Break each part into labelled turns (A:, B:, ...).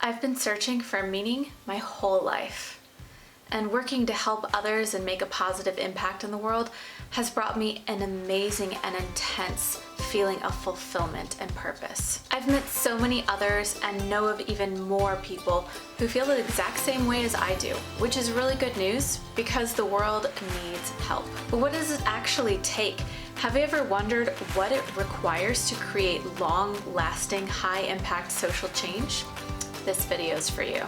A: I've been searching for meaning my whole life, and working to help others and make a positive impact in the world has brought me an amazing and intense feeling of fulfillment and purpose. I've met so many others and know of even more people who feel the exact same way as I do, which is really good news because the world needs help. But what does it actually take? Have you ever wondered what it requires to create long-lasting, high-impact social change? This video is for you.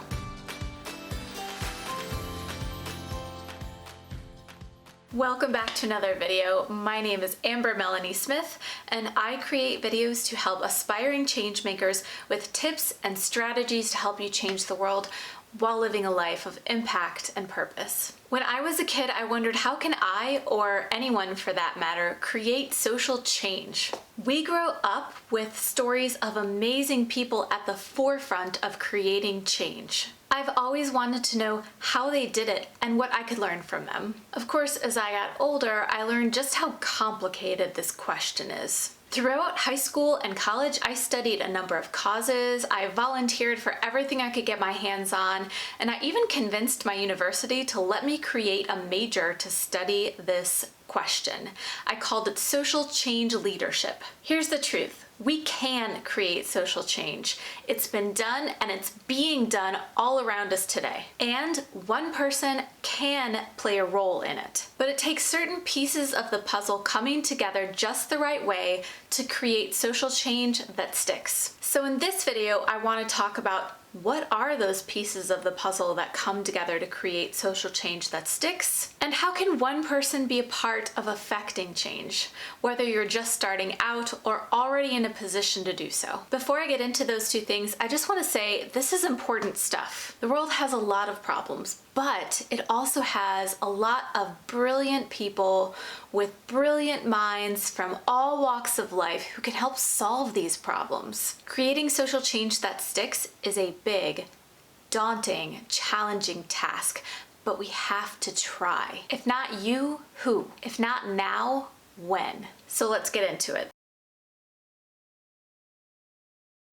A: Welcome back to another video. My name is Amber Melanie Smith, and I create videos to help aspiring change makers with tips and strategies to help you change the world while living a life of impact and purpose. When I was a kid, I wondered, how can I, or anyone for that matter, create social change? We grow up with stories of amazing people at the forefront of creating change. I've always wanted to know how they did it and what I could learn from them. Of course, as I got older, I learned just how complicated this question is. Throughout high school and college, I studied a number of causes, I volunteered for everything I could get my hands on, and I even convinced my university to let me create a major to study this question. I called it social change leadership. Here's the truth. We can create social change. It's been done and it's being done all around us today. And one person can play a role in it. But it takes certain pieces of the puzzle coming together just the right way to create social change that sticks. So in this video, I want to talk about what are those pieces of the puzzle that come together to create social change that sticks? And how can one person be a part of affecting change, whether you're just starting out or already in a position to do so? Before I get into those two things, I just want to say this is important stuff. The world has a lot of problems, but it also has a lot of brilliant people with brilliant minds from all walks of life who can help solve these problems. Creating social change that sticks is a big, daunting, challenging task, but we have to try. If not you, who? If not now, when? So let's get into it.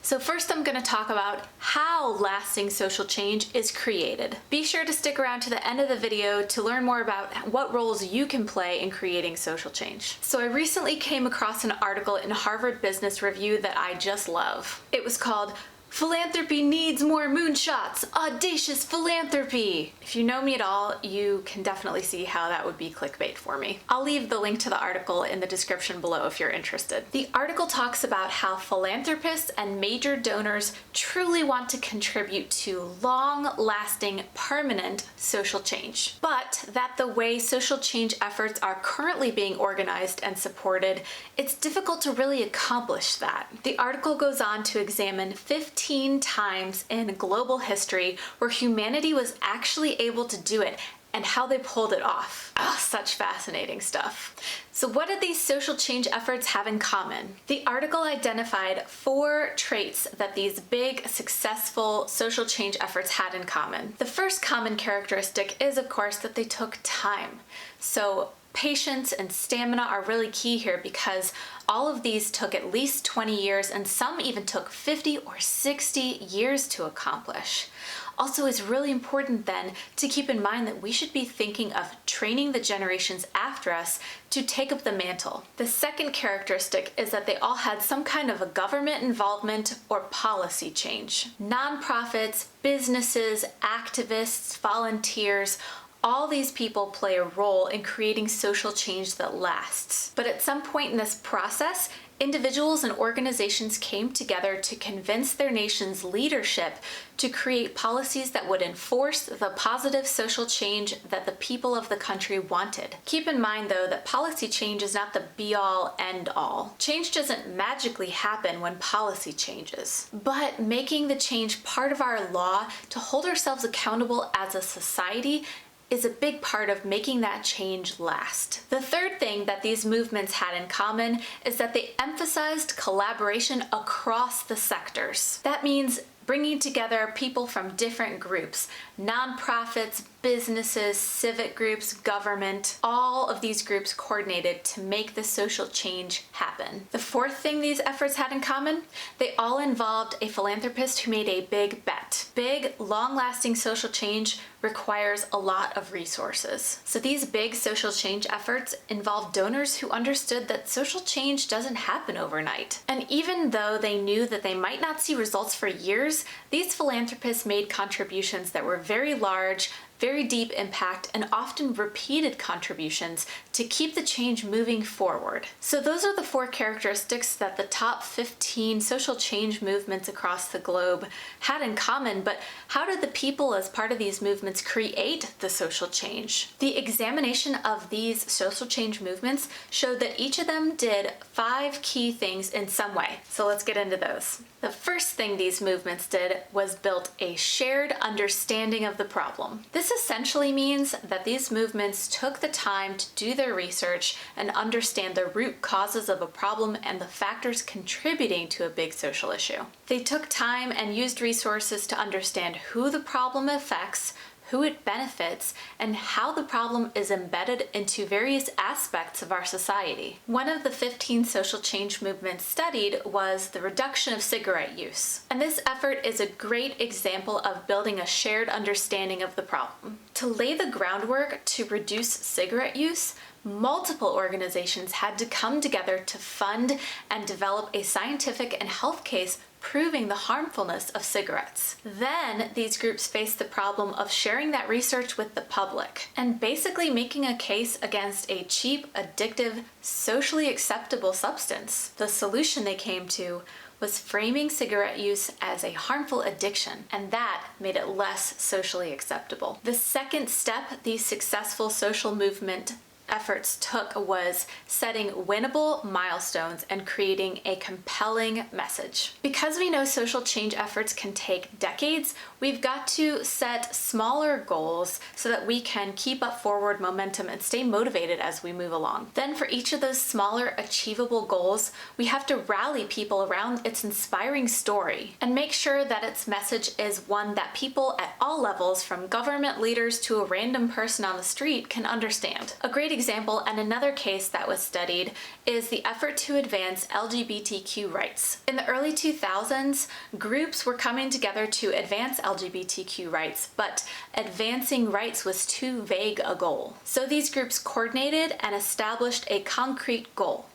A: So first I'm going to talk about how lasting social change is created. Be sure to stick around to the end of the video to learn more about what roles you can play in creating social change. So I recently came across an article in Harvard Business Review that I just love. It was called "Philanthropy Needs More Moonshots! Audacious Philanthropy!" If you know me at all, you can definitely see how that would be clickbait for me. I'll leave the link to the article in the description below if you're interested. The article talks about how philanthropists and major donors truly want to contribute to long-lasting, permanent social change, but that the way social change efforts are currently being organized and supported, it's difficult to really accomplish that. The article goes on to examine 15 times in global history where humanity was actually able to do it and how they pulled it off. Oh, such fascinating stuff. So what did these social change efforts have in common? The article identified 4 traits that these big, successful social change efforts had in common. The first common characteristic is, of course, that they took time. So patience and stamina are really key here because all of these took at least 20 years and some even took 50 or 60 years to accomplish. Also, it's really important then to keep in mind that we should be thinking of training the generations after us to take up the mantle. The second characteristic is that they all had some kind of a government involvement or policy change. Nonprofits, businesses, activists, volunteers, all these people play a role in creating social change that lasts. But at some point in this process, individuals and organizations came together to convince their nation's leadership to create policies that would enforce the positive social change that the people of the country wanted. Keep in mind, though, that policy change is not the be-all, end-all. Change doesn't magically happen when policy changes, but making the change part of our law to hold ourselves accountable as a society is a big part of making that change last. The third thing that these movements had in common is that they emphasized collaboration across the sectors. That means bringing together people from different groups, nonprofits, businesses, civic groups, government. All of these groups coordinated to make the social change happen. The fourth thing these efforts had in common, they all involved a philanthropist who made a big bet. Big, long-lasting social change requires a lot of resources. So these big social change efforts involved donors who understood that social change doesn't happen overnight. And even though they knew that they might not see results for years, these philanthropists made contributions that were very large, very deep impact, and often repeated contributions to keep the change moving forward. So those are the four characteristics that the top 15 social change movements across the globe had in common, but how did the people as part of these movements create the social change? The examination of these social change movements showed that each of them did 5 key things in some way. So let's get into those. The first thing these movements did was built a shared understanding of the problem. This essentially means that these movements took the time to do their research and understand the root causes of a problem and the factors contributing to a big social issue. They took time and used resources to understand who the problem affects, who it benefits, and how the problem is embedded into various aspects of our society. One of the 15 social change movements studied was the reduction of cigarette use. And this effort is a great example of building a shared understanding of the problem. To lay the groundwork to reduce cigarette use, multiple organizations had to come together to fund and develop a scientific and health case proving the harmfulness of cigarettes. Then these groups faced the problem of sharing that research with the public and basically making a case against a cheap, addictive, socially acceptable substance. The solution they came to was framing cigarette use as a harmful addiction, and that made it less socially acceptable. The second step these successful social movement efforts took was setting winnable milestones and creating a compelling message. Because we know social change efforts can take decades, we've got to set smaller goals so that we can keep up forward momentum and stay motivated as we move along. Then for each of those smaller achievable goals, we have to rally people around its inspiring story and make sure that its message is one that people at all levels, from government leaders to a random person on the street, can understand. A great example, and another case that was studied, is the effort to advance LGBTQ rights. In the early 2000s, groups were coming together to advance LGBTQ rights, but advancing rights was too vague a goal. So these groups coordinated and established a concrete goal: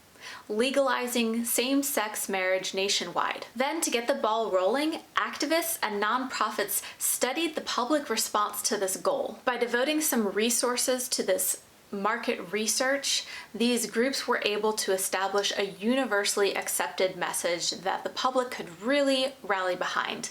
A: legalizing same-sex marriage nationwide. Then, to get the ball rolling, activists and nonprofits studied the public response to this goal. By devoting some resources to this market research, these groups were able to establish a universally accepted message that the public could really rally behind.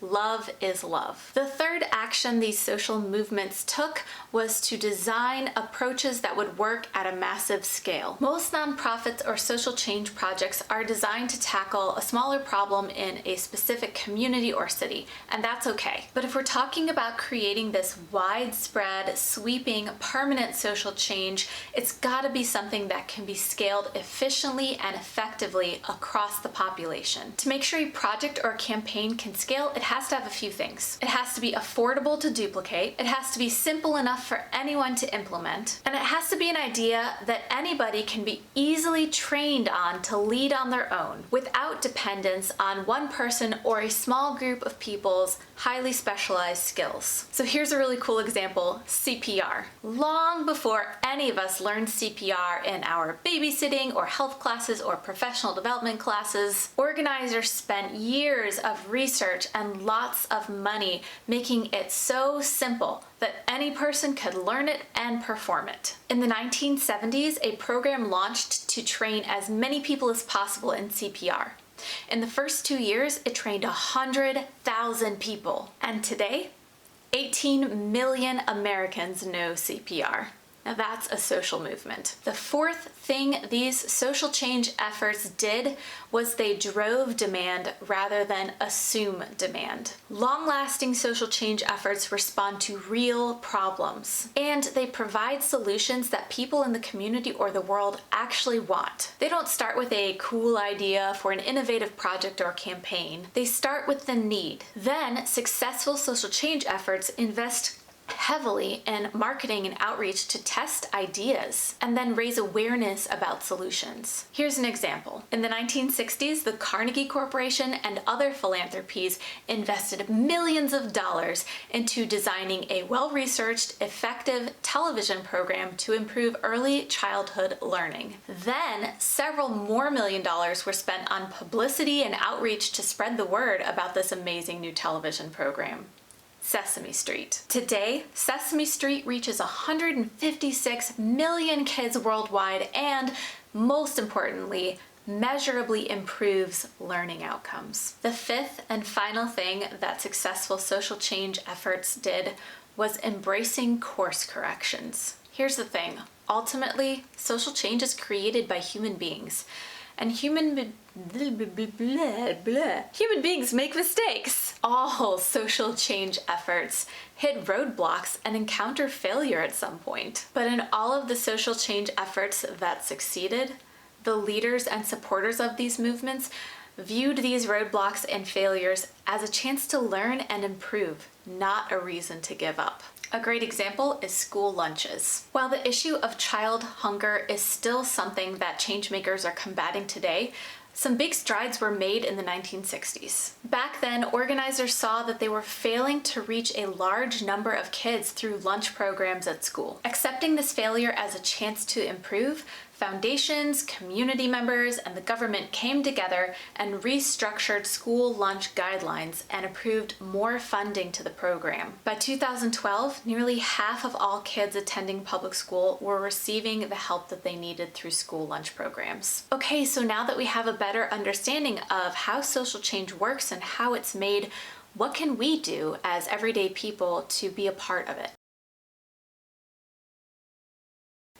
A: Love is love. The third action these social movements took was to design approaches that would work at a massive scale. Most nonprofits or social change projects are designed to tackle a smaller problem in a specific community or city, and that's okay. But if we're talking about creating this widespread, sweeping, permanent social change, it's gotta be something that can be scaled efficiently and effectively across the population. To make sure a project or campaign can scale, it has to have a few things. It has to be affordable to duplicate, it has to be simple enough for anyone to implement, and it has to be an idea that anybody can be easily trained on to lead on their own, without dependence on one person or a small group of people's highly specialized skills. So here's a really cool example: CPR. Long before any of us learned CPR in our babysitting or health classes or professional development classes, organizers spent years of research and lots of money making it so simple that any person could learn it and perform it. In the 1970s, a program launched to train as many people as possible in CPR. In the first 2 years, it trained 100,000 people. And today, 18 million Americans know CPR. Now that's a social movement. The fourth thing these social change efforts did was they drove demand rather than assume demand. Long-lasting social change efforts respond to real problems, and they provide solutions that people in the community or the world actually want. They don't start with a cool idea for an innovative project or campaign. They start with the need. Then successful social change efforts invest heavily in marketing and outreach to test ideas and then raise awareness about solutions. Here's an example. In the 1960s, the Carnegie Corporation and other philanthropies invested millions of dollars into designing a well-researched, effective television program to improve early childhood learning. Then, several more $1 million were spent on publicity and outreach to spread the word about this amazing new television program. Sesame Street. Today, Sesame Street reaches 156 million kids worldwide and, most importantly, measurably improves learning outcomes. The fifth and final thing that successful social change efforts did was embracing course corrections. Here's the thing. Ultimately, social change is created by human beings. And human beings make mistakes. All social change efforts hit roadblocks and encounter failure at some point. But in all of the social change efforts that succeeded, the leaders and supporters of these movements viewed these roadblocks and failures as a chance to learn and improve, not a reason to give up. A great example is school lunches. While the issue of child hunger is still something that changemakers are combating today, some big strides were made in the 1960s. Back then, organizers saw that they were failing to reach a large number of kids through lunch programs at school. Accepting this failure as a chance to improve, foundations, community members, and the government came together and restructured school lunch guidelines and approved more funding to the program. By 2012, nearly half of all kids attending public school were receiving the help that they needed through school lunch programs. Okay, so now that we have a better understanding of how social change works and how it's made, what can we do as everyday people to be a part of it?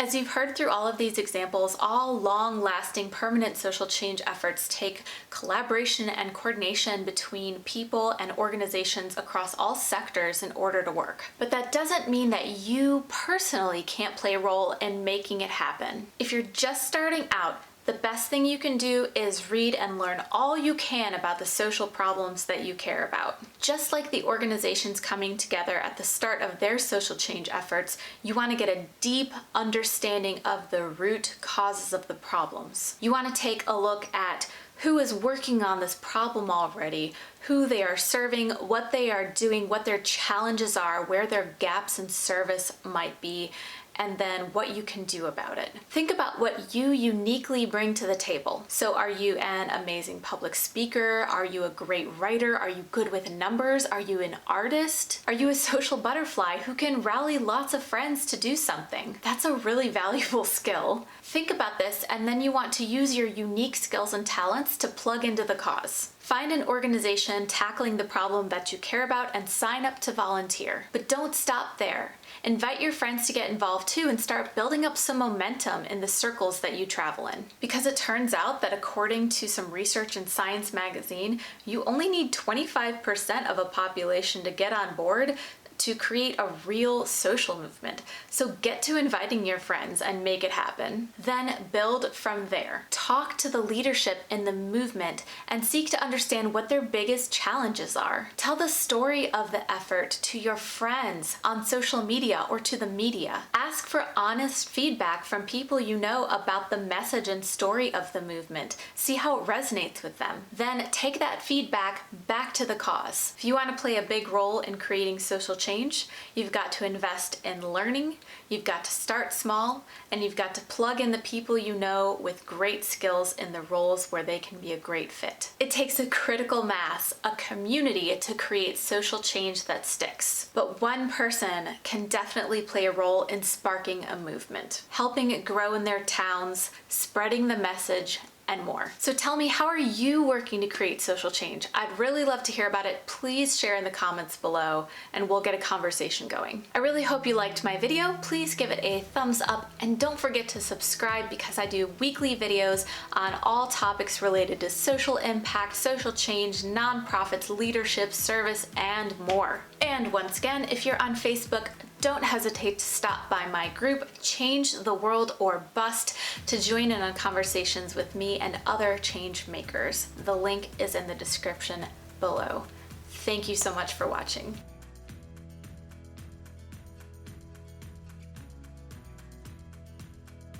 A: As you've heard through all of these examples, all long-lasting permanent social change efforts take collaboration and coordination between people and organizations across all sectors in order to work. But that doesn't mean that you personally can't play a role in making it happen. If you're just starting out, the best thing you can do is read and learn all you can about the social problems that you care about. Just like the organizations coming together at the start of their social change efforts, you want to get a deep understanding of the root causes of the problems. You want to take a look at who is working on this problem already, who they are serving, what they are doing, what their challenges are, where their gaps in service might be, and then what you can do about it. Think about what you uniquely bring to the table. So are you an amazing public speaker? Are you a great writer? Are you good with numbers? Are you an artist? Are you a social butterfly who can rally lots of friends to do something? That's a really valuable skill. Think about this, and then you want to use your unique skills and talents to plug into the cause. Find an organization tackling the problem that you care about and sign up to volunteer. But don't stop there. Invite your friends to get involved too and start building up some momentum in the circles that you travel in. Because it turns out that according to some research in Science magazine, you only need 25% of a population to get on board to create a real social movement. So get to inviting your friends and make it happen. Then build from there. Talk to the leadership in the movement and seek to understand what their biggest challenges are. Tell the story of the effort to your friends on social media or to the media. Ask for honest feedback from people you know about the message and story of the movement. See how it resonates with them. Then take that feedback back to the cause. If you want to play a big role in creating social change, you've got to invest in learning, you've got to start small, and you've got to plug in the people you know with great skills in the roles where they can be a great fit. It takes a critical mass, a community, to create social change that sticks. But one person can definitely play a role in sparking a movement, helping it grow in their towns, spreading the message, and more. So tell me, how are you working to create social change? I'd really love to hear about it. Please share in the comments below and we'll get a conversation going. I really hope you liked my video. Please give it a thumbs up and don't forget to subscribe because I do weekly videos on all topics related to social impact, social change, nonprofits, leadership, service, and more. And once again, if you're on Facebook, don't hesitate to stop by my group, Change the World or Bust, to join in on conversations with me and other change makers. The link is in the description below. Thank you so much for watching.